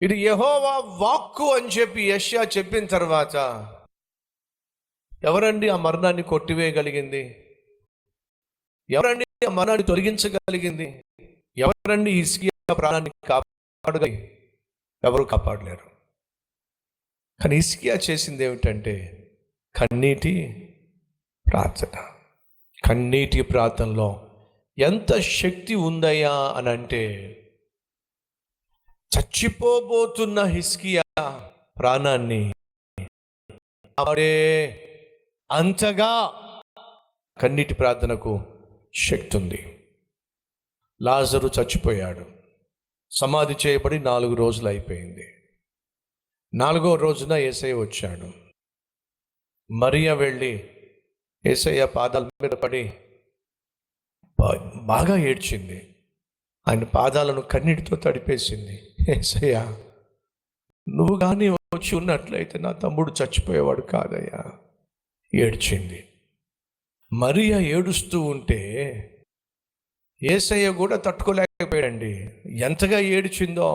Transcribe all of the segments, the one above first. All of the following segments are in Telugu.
ఇది యెహోవా వాక్కు అని చెప్పి యెషయా చెప్పిన తర్వాత ఎవరండి ఆ మరణాన్ని కొట్టివేయగలిగింది? ఎవరండి ఆ మరణాన్ని తొలగించగలిగింది? ఎవరండి హిజ్కియా ప్రాణాన్ని కాపాడగలిగి? ఎవరు కాపాడలేరు. కానీ హిజ్కియా చేసింది ఏమిటంటే కన్నీటి ప్రార్థన. కన్నీటి ప్రార్థనలో ఎంత శక్తి ఉందయ్యా అని అంటే, చచ్చిపోబోతున్న హిజ్కియా ప్రాణాన్ని కాపాడే అంతగా కన్నీటి ప్రార్థనకు శక్తి ఉంది. లాజరు చచ్చిపోయాడు, సమాధి చేయబడి 4 రోజులు అయిపోయింది. 4వ రోజున యేసయ్య వచ్చాడు. మరియ వెళ్ళి యేసయ్య పాదాల మీద పడి బాగా ఏడ్చింది. ఆయన పాదాలను కన్నీటితో తడిపేసింది. యేసయ్య, నువ్వు కానీ వచ్చి ఉన్నట్లయితే నా తమ్ముడు చచ్చిపోయేవాడు కాదయ్యా. ఏడ్చింది. మరియ ఏడుస్తూ ఉంటే యేసయ్య కూడా తట్టుకోలేకపోయాడండి. ఎంతగా ఏడ్చిందో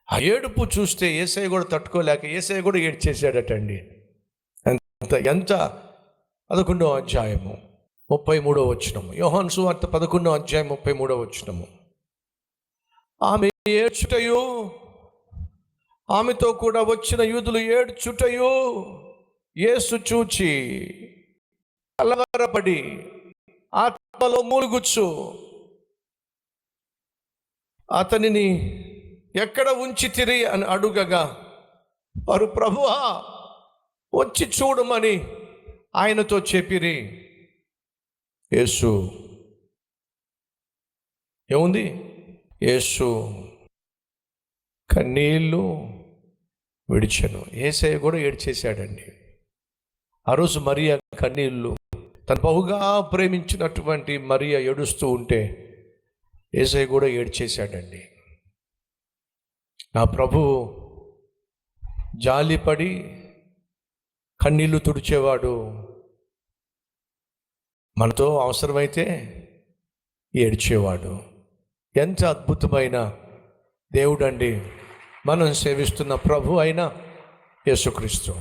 ఆ ఏడుపు చూస్తే యేసయ్య కూడా తట్టుకోలేక యేసయ్య కూడా ఏడ్చేసాడటండి. ఎంత 11వ అధ్యాయము 33వ వచనము, యోహాను సువార్త 11వ అధ్యాయం 33వ వచనము. ఆమె ఏడ్చుటయు, ఆమెతో కూడా వచ్చిన యూదులు ఏడ్చుటయు యేసు చూచి కలవరపడి ఆత్మలో మూలుగుచ్చు అతనిని ఎక్కడ ఉంచితిరి అని అడుగగా, వారు ప్రభువా వచ్చి చూడమని ఆయనతో చెప్పిరి. యేసు ఏముంది? యేసు కన్నీళ్ళు విడిచెను. యేసయ్య కూడా ఏడ్చేశాడండి. ఆ రోజు మరియ కన్నీళ్ళు, తను బహుగా ప్రేమించినటువంటి మరియ ఏడుస్తూ ఉంటే యేసయ్య కూడా ఏడ్చేశాడండి. నా ప్రభు జాలిపడి కన్నీళ్లు తుడిచేవాడు. మనతో అవసరమైతే ఏడ్చేవాడు. ఎంత అద్భుతమైన దేవుడండి మనం సేవిస్తున్న ప్రభు అయిన యేసుక్రీస్తు.